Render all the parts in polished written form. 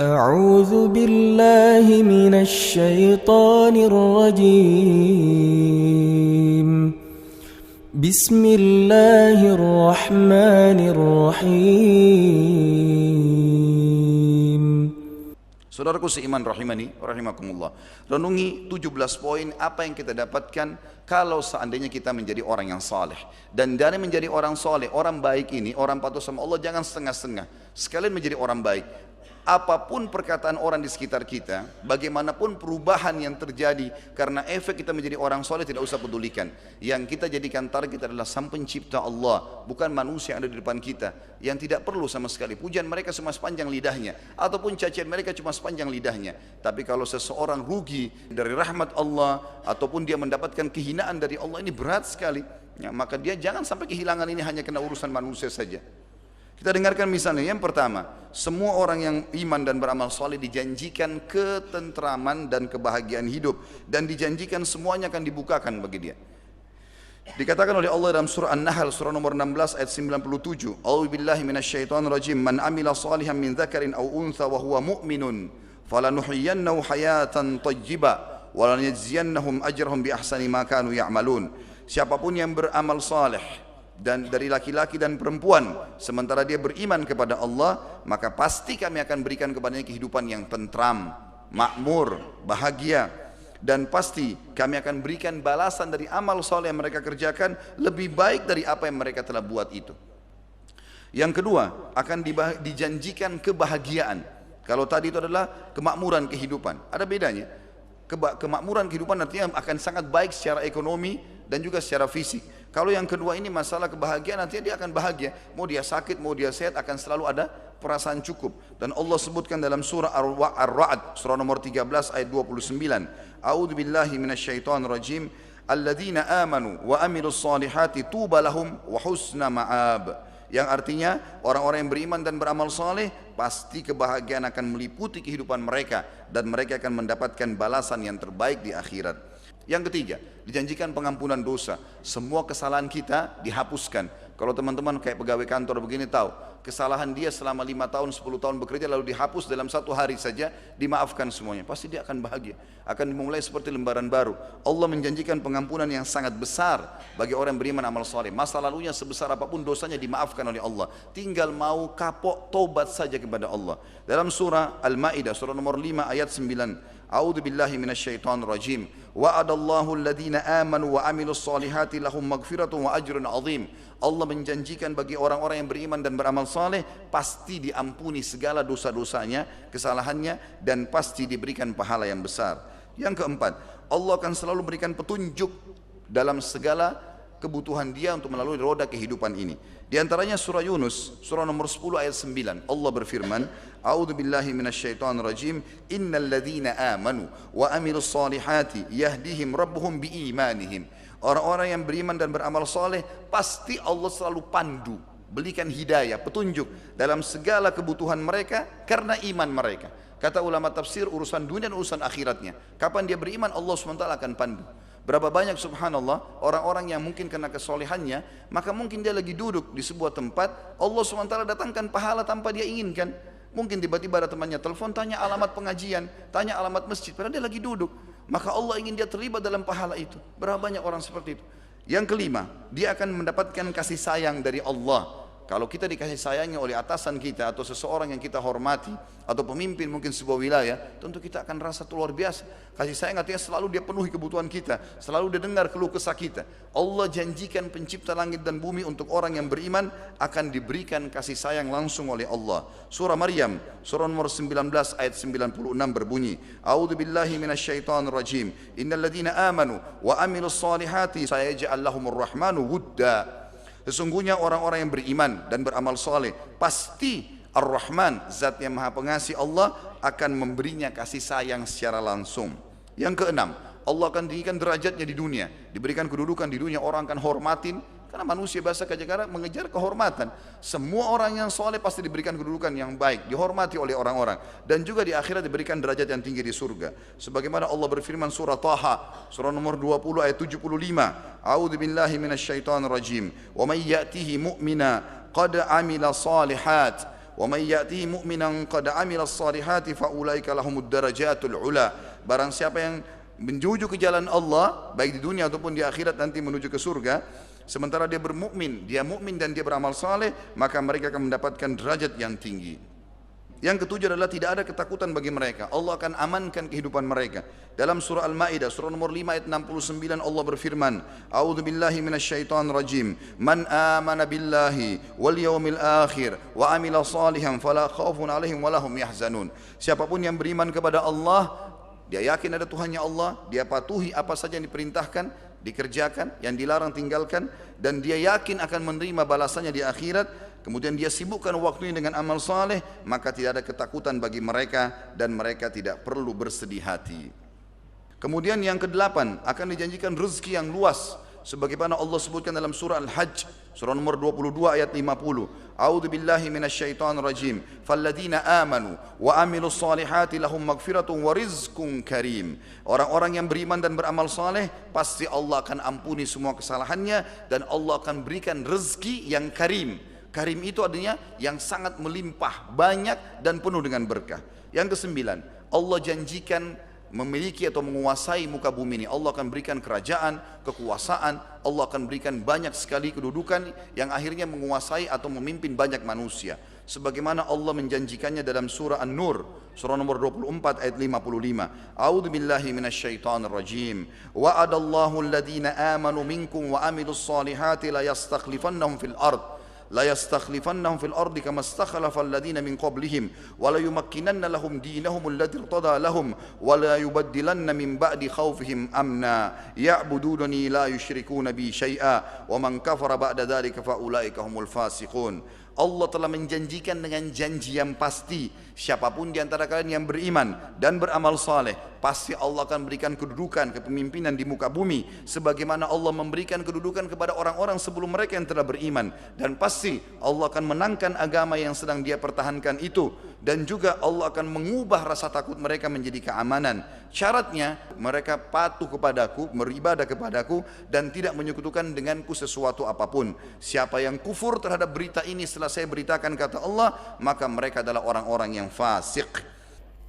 أعوذ بالله من الشيطان الرجيم بسم الله الرحمن الرحيم. Saudaraku seiman rahimani rahimakumullah. Renungi 17 poin apa yang kita dapatkan kalau seandainya kita menjadi orang yang saleh. Dan dari menjadi orang saleh, orang baik ini, orang patuh sama Allah, jangan setengah-setengah. Sekalian menjadi orang baik. Apapun perkataan orang di sekitar kita, bagaimanapun perubahan yang terjadi karena efek kita menjadi orang soleh, tidak usah pedulikan. Yang kita jadikan target adalah Sang Pencipta Allah, bukan manusia yang ada di depan kita, yang tidak perlu sama sekali. Pujian mereka cuma sepanjang lidahnya, ataupun cacian mereka cuma sepanjang lidahnya. Tapi kalau seseorang rugi dari rahmat Allah, ataupun dia mendapatkan kehinaan dari Allah, ini berat sekali. Ya, maka dia jangan sampai kehilangan ini hanya kena urusan manusia saja. Kita dengarkan misalnya, yang pertama, semua orang yang iman dan beramal soleh dijanjikan ketentraman dan kebahagiaan hidup, dan dijanjikan semuanya akan dibukakan bagi dia. Dikatakan oleh Allah dalam surah An-Nahl surah nomor 16 ayat 97, A'udzu billahi minasyaitonir rajim, man amila salihan min dzakarin aw untha wa huwa mu'minun falanuhyiyannahu hayatan thayyibah wa lanajziyannahum ajrahum bi ahsani ma kanu ya'malun. Siapapun yang beramal saleh dan dari laki-laki dan perempuan sementara dia beriman kepada Allah, maka pasti kami akan berikan kepadanya kehidupan yang tentram, makmur, bahagia, dan pasti kami akan berikan balasan dari amal soleh yang mereka kerjakan lebih baik dari apa yang mereka telah buat itu. Yang kedua, akan dijanjikan kebahagiaan. Kalau tadi itu adalah kemakmuran kehidupan, ada bedanya. Kemakmuran kehidupan artinya akan sangat baik secara ekonomi dan juga secara fisik. Kalau yang kedua ini masalah kebahagiaan, nantinya dia akan bahagia. Mau dia sakit, mau dia sehat, akan selalu ada perasaan cukup. Dan Allah sebutkan dalam surah Ar-Ra'd, surah nomor 13 ayat 29. A'udzu billahi minasyaitonir rajim. Alladzina amanu wa amilus solihati tuba lahum wa husna ma'ab. Yang artinya orang-orang yang beriman dan beramal saleh, pasti kebahagiaan akan meliputi kehidupan mereka dan mereka akan mendapatkan balasan yang terbaik di akhirat. Yang ketiga, dijanjikan pengampunan dosa. Semua kesalahan kita dihapuskan. Kalau teman-teman kayak pegawai kantor begini tahu, kesalahan dia selama 5 tahun, 10 tahun bekerja lalu dihapus dalam 1 hari saja, dimaafkan semuanya. Pasti dia akan bahagia. Akan dimulai seperti lembaran baru. Allah menjanjikan pengampunan yang sangat besar bagi orang yang beriman amal saleh. Masa lalunya sebesar apapun dosanya dimaafkan oleh Allah. Tinggal mau kapok, tobat saja kepada Allah. Dalam surah Al-Maidah, surah nomor 5 ayat 9. A'udzu billahi minasyaitonir rajim. Wa'adallahu alladhina amanu wa amilus solihati lahum maghfiratun wa ajrun 'azim. Allah menjanjikan bagi orang-orang yang beriman dan beramal saleh pasti diampuni segala dosa-dosanya, kesalahannya, dan pasti diberikan pahala yang besar. Yang keempat, Allah akan selalu berikan petunjuk dalam segala kebutuhan dia untuk melalui roda kehidupan ini. Di antaranya surah Yunus, surah nomor 10 ayat 9. Allah berfirman, A'udzu billahi minasyaitonir rajim, innal ladzina amanu wa amilus solihati yahdihim rabbuhum biimanihim. Orang-orang yang beriman dan beramal soleh pasti Allah selalu pandu, berikan hidayah, petunjuk dalam segala kebutuhan mereka karena iman mereka. Kata ulama tafsir, urusan dunia dan urusan akhiratnya. Kapan dia beriman, Allah SWT akan pandu. Berapa banyak subhanallah orang-orang yang mungkin kena kesolehannya, maka mungkin dia lagi duduk di sebuah tempat, Allah SWT datangkan pahala tanpa dia inginkan. Mungkin tiba-tiba ada temannya telepon, tanya alamat pengajian, tanya alamat masjid, padahal dia lagi duduk. Maka Allah ingin dia terlibat dalam pahala itu. Berapa banyak orang seperti itu. Yang kelima, dia akan mendapatkan kasih sayang dari Allah. Kalau kita dikasih sayangnya oleh atasan kita atau seseorang yang kita hormati atau pemimpin mungkin sebuah wilayah, tentu kita akan rasa itu luar biasa. Kasih sayang artinya selalu dia penuhi kebutuhan kita, selalu dia dengar keluh kesah kita. Allah janjikan pencipta langit dan bumi untuk orang yang beriman akan diberikan kasih sayang langsung oleh Allah. Surah Maryam, surah nomor 19 ayat 96 berbunyi, A'udzu billahi minasyaitonir rajim. Innal ladzina amanu wa amilus solihati sayaj'al lahumur rahmanu wudda. Sesungguhnya orang-orang yang beriman dan beramal soleh pasti Ar-Rahman, zat yang maha pengasih Allah, akan memberinya kasih sayang secara langsung. Yang keenam, Allah akan tinggikan derajatnya di dunia, diberikan kedudukan di dunia, orang akan hormatin. Karena manusia bahasa kadang-kadang mengejar kehormatan. Semua orang yang soleh pasti diberikan kedudukan yang baik, dihormati oleh orang-orang. Dan juga di akhirat diberikan derajat yang tinggi di surga. Sebagaimana Allah berfirman surah Taha, surah nomor 20 ayat 75. A'udzu billahi minasyaitonir rajim. Wa may ya'tihi mu'mina qad amila salihat Wa may ya'tihi mu'minan qad 'amila as-salihati fa ulaika lahumud darajatul 'ula. Barang siapa yang menuju ke jalan Allah baik di dunia ataupun di akhirat nanti menuju ke surga, sementara dia bermukmin, dia mukmin dan dia beramal saleh, maka mereka akan mendapatkan derajat yang tinggi. Yang ketujuh adalah tidak ada ketakutan bagi mereka. Allah akan amankan kehidupan mereka. Dalam surah Al-Maidah surah nomor 5 ayat 69 Allah berfirman, A'udzu billahi minasyaitonir rajim. Man amana billahi wal yaumil akhir wa amila salihan fala khaufun 'alaihim wa lahum yahzanun. Siapapun yang beriman kepada Allah, dia yakin ada Tuhannya Allah, dia patuhi apa saja yang diperintahkan, dikerjakan, yang dilarang tinggalkan, dan dia yakin akan menerima balasannya di akhirat, kemudian dia sibukkan waktunya dengan amal saleh, maka tidak ada ketakutan bagi mereka dan mereka tidak perlu bersedih hati. Kemudian yang kedelapan, akan dijanjikan rezeki yang luas, sebagaimana Allah sebutkan dalam surah Al-Hajj surah nomor 22 ayat 50. A'udzu billahi minasyaitonir rajim. Falladzina amanu wa amilus solihati lahum maghfiratun wa rizqun karim. Orang-orang yang beriman dan beramal saleh pasti Allah akan ampuni semua kesalahannya dan Allah akan berikan rezeki yang karim. Karim itu artinya yang sangat melimpah, banyak dan penuh dengan berkah. Yang kesembilan, Allah janjikan memiliki atau menguasai muka bumi ini. Allah akan berikan kerajaan, kekuasaan, Allah akan berikan banyak sekali kedudukan yang akhirnya menguasai atau memimpin banyak manusia. Sebagaimana Allah menjanjikannya dalam surah An-Nur, surah nomor 24 ayat 55. A'udzu billahi minasyaitonir rajim. Wa'adallahu alladhina amanu minkum wa amilus solihati la yastakhlifannahum fil ard. لا يستخلفنهم في الأرض كما استخلف الذين من قبلهم ولا يمكنن لهم دينهم الذي ارتضى لهم ولا يبدلن من بعد خوفهم أمنا يعبدونني لا يشركون بي شيئا ومن كفر بعد ذلك فأولئك هم الفاسقون. Allah telah menjanjikan dengan janji yang pasti, siapapun di antara kalian yang beriman dan beramal saleh, pasti Allah akan berikan kedudukan, kepemimpinan di muka bumi sebagaimana Allah memberikan kedudukan kepada orang-orang sebelum mereka yang telah beriman, dan pasti Allah akan menangkan agama yang sedang dia pertahankan itu, dan juga Allah akan mengubah rasa takut mereka menjadi keamanan. Syaratnya mereka patuh kepadaku, beribadah kepadaku dan tidak menyekutukan denganku sesuatu apapun. Siapa yang kufur terhadap berita ini setelah saya beritakan kata Allah, maka mereka adalah orang-orang yang fasik.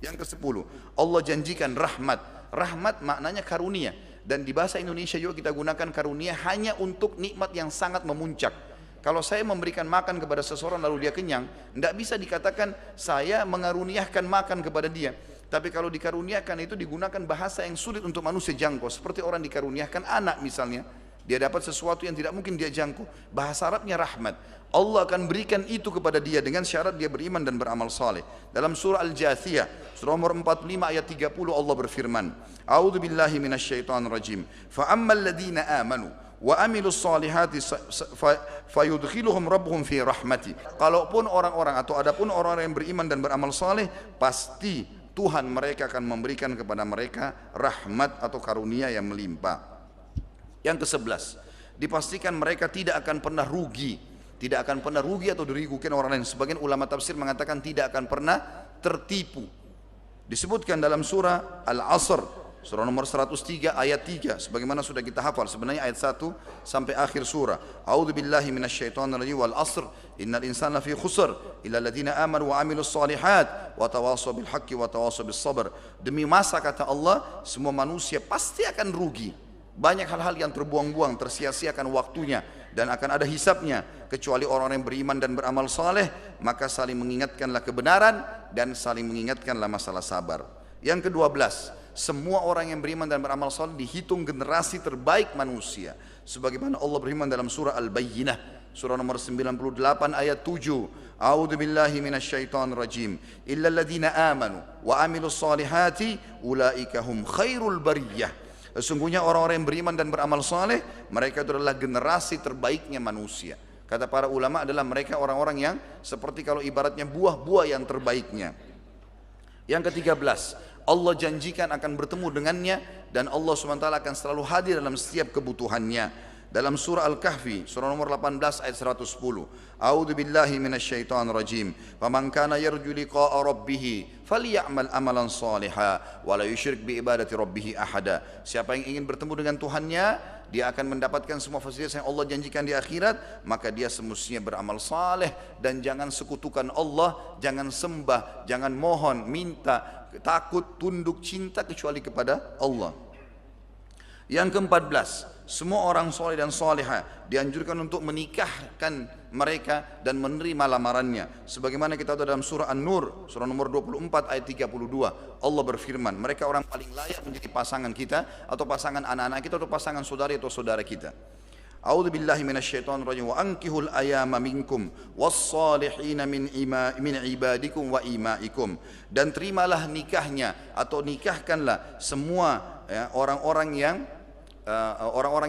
Yang ke-10, Allah janjikan rahmat. Rahmat maknanya karunia, dan di bahasa Indonesia juga kita gunakan karunia hanya untuk nikmat yang sangat memuncak. Kalau saya memberikan makan kepada seseorang lalu dia kenyang, tidak bisa dikatakan saya mengaruniakan makan kepada dia. Tapi kalau dikaruniakan itu digunakan bahasa yang sulit untuk manusia jangkau, seperti orang dikaruniakan anak misalnya, dia dapat sesuatu yang tidak mungkin dia jangkau. Bahasa Arabnya rahmat. Allah akan berikan itu kepada dia dengan syarat dia beriman dan beramal saleh. Dalam surah Al-Jathiyah, surah nomor 45 ayat 30 Allah berfirman, A'udzu billahi minasyaitonir rajim. Fa ammal ladzina amanu wa amilus solihati fayudkhiluhum rabbuhum fi rahmati. Kalaupun orang-orang atau adapun orang-orang yang beriman dan beramal saleh, pasti Tuhan mereka akan memberikan kepada mereka rahmat atau karunia yang melimpah. Yang ke-11, dipastikan mereka tidak akan pernah rugi. Tidak akan pernah rugi atau dirugikan orang lain. Sebagian ulama tafsir mengatakan tidak akan pernah tertipu. Disebutkan dalam surah Al-Asr, surah nomor 103 ayat 3, sebagaimana sudah kita hafal sebenarnya ayat 1 sampai akhir surah. A'udzu billahi minasyaitonir rajim wal 'asr innal insana lafi khusr illa alladziina aamanu wa 'amilus shalihat wa tawashaw bil haqqi wa tawashaw bis sabr. Demi masa kata Allah, semua manusia pasti akan rugi. Banyak hal-hal yang terbuang-buang, tersia-siakan waktunya dan akan ada hisabnya, kecuali orang yang beriman dan beramal saleh, maka saling mengingatkanlah kebenaran dan saling mengingatkanlah masalah sabar. Yang ke-12, semua orang yang beriman dan beramal saleh dihitung generasi terbaik manusia. Sebagaimana Allah berfirman dalam surah Al-Bayyinah, surah nomor 98 ayat 7. A'udzu billahi minasyaitonir rajim. Illal ladzina amanu wa amilus solihati ulaika hum khairul bariyah. Sesungguhnya orang-orang yang beriman dan beramal saleh, mereka itu adalah generasi terbaiknya manusia. Kata para ulama adalah mereka orang-orang yang seperti kalau ibaratnya buah-buah yang terbaiknya. Yang ke-13, Allah janjikan akan bertemu dengannya dan Allah SWT akan selalu hadir dalam setiap kebutuhannya. Dalam surah Al-Kahfi, surah nomor 18 ayat 110. A'udzu billahi minasyaitonir rajim. Faman kana yarju liqa'a rabbih falyamal amalan shalihan wa la yusyrik bi ibadati rabbih ahada. Siapa yang ingin bertemu dengan Tuhannya, dia akan mendapatkan semua fasilitas yang Allah janjikan di akhirat, maka dia semestinya beramal saleh dan jangan sekutukan Allah, jangan sembah, jangan mohon, minta, takut, tunduk, cinta kecuali kepada Allah. Yang ke-14, semua orang soleh dan soleha dianjurkan untuk menikahkan mereka dan menerima lamarannya. Sebagaimana kita tahu dalam surah An-Nur, surah nomor 24 ayat 32, Allah berfirman, mereka orang paling layak menjadi pasangan kita atau pasangan anak-anak kita atau pasangan saudari atau saudara kita. A'udzu billahi minasyaitonir rajim wa ankihul ayama minkum was-salihina min ibadikum wa imaikum, dan terimalah nikahnya atau nikahkanlah semua orang-orang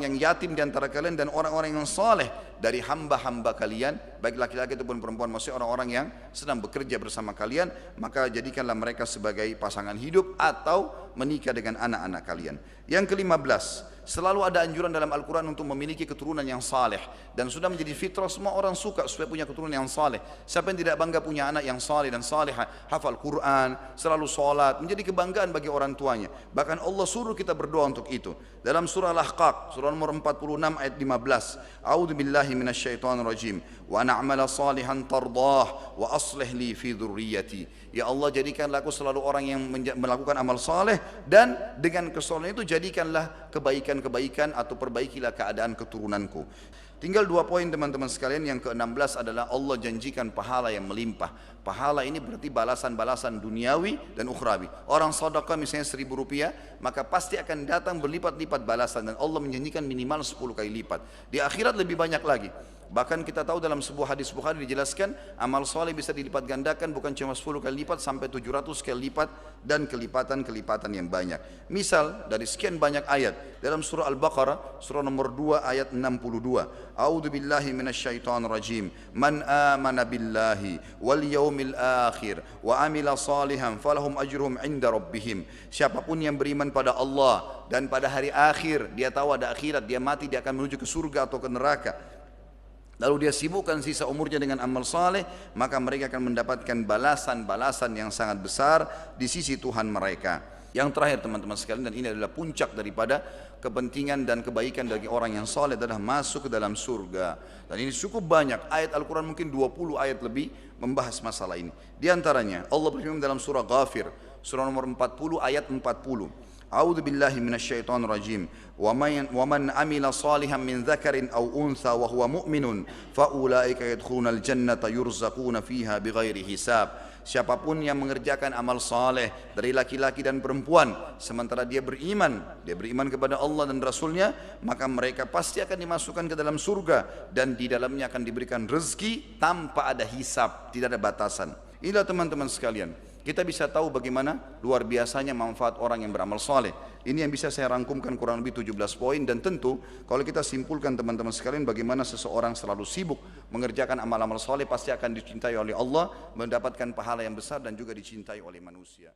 yang yatim di antara kalian dan orang-orang yang saleh dari hamba-hamba kalian, baik laki-laki ataupun perempuan, maksudnya orang-orang yang sedang bekerja bersama kalian, maka jadikanlah mereka sebagai pasangan hidup atau menikah dengan anak-anak kalian. Yang ke-15, selalu ada anjuran dalam Al-Quran untuk memiliki keturunan yang saleh, dan sudah menjadi fitrah semua orang suka supaya punya keturunan yang saleh. Siapa yang tidak bangga punya anak yang saleh dan salehah, hafal Quran, selalu sholat, menjadi kebanggaan bagi orang tuanya. Bahkan Allah suruh kita berdoa untuk itu. Dalam surah Al-Ahqaf, surah nomor 46 ayat 15, A'udzu billahi minasyaitonir rajim wa na'mala salihan tardah wa aslih li fi dzurriyyati. Ya Allah, jadikanlah aku selalu orang yang melakukan amal saleh, dan dengan kesalehan itu jadikanlah kebaikan-kebaikan atau perbaikilah keadaan keturunanku. Tinggal 2 poin teman-teman sekalian. Yang ke-16 adalah Allah janjikan pahala yang melimpah. Pahala ini berarti balasan-balasan duniawi dan ukhrawi. Orang sedekah misalnya 1.000 rupiah, maka pasti akan datang berlipat-lipat balasan, dan Allah menjanjikan minimal 10 kali lipat. Di akhirat lebih banyak lagi. Bahkan kita tahu dalam sebuah hadis Bukhari dijelaskan amal soleh bisa dilipat gandakan bukan cuma 10 kali lipat, sampai 700 kali lipat, dan kelipatan-kelipatan yang banyak. Misal dari sekian banyak ayat dalam surah Al-Baqarah, surah nomor 2 ayat 62. A'udzu billahi minasyaitonir rajim. Man amana billahi wal yaumil akhir wa amila salihan falahum ajruhum 'inda rabbihim. Siapapun yang beriman pada Allah dan pada hari akhir, dia tahu ada akhirat, dia mati, dia akan menuju ke surga atau ke neraka, lalu dia sibukkan sisa umurnya dengan amal saleh, maka mereka akan mendapatkan balasan-balasan yang sangat besar di sisi Tuhan mereka. Yang terakhir teman-teman sekalian, dan ini adalah puncak daripada kepentingan dan kebaikan bagi orang yang saleh, adalah masuk ke dalam surga. Dan ini cukup banyak ayat Al-Quran, mungkin 20 ayat lebih membahas masalah ini. Di antaranya Allah berfirman dalam surah Ghafir, surah nomor 40 ayat 40. A'udzu billahi minasyaitonir rajim. Wa man amila salihan min dzakarin aw untha wa huwa mu'minun fa ulaika yadkhulunal jannata yurzaquna fiha bighairi hisab. Siapapun yang mengerjakan amal saleh dari laki-laki dan perempuan sementara dia beriman kepada Allah dan Rasulnya, maka mereka pasti akan dimasukkan ke dalam surga, dan di dalamnya akan diberikan rezeki tanpa ada hisab, tidak ada batasan. Inilah teman-teman sekalian, kita bisa tahu bagaimana luar biasanya manfaat orang yang beramal saleh. Ini yang bisa saya rangkumkan kurang lebih 17 poin, dan tentu kalau kita simpulkan teman-teman sekalian, bagaimana seseorang selalu sibuk mengerjakan amal-amal saleh pasti akan dicintai oleh Allah, mendapatkan pahala yang besar dan juga dicintai oleh manusia.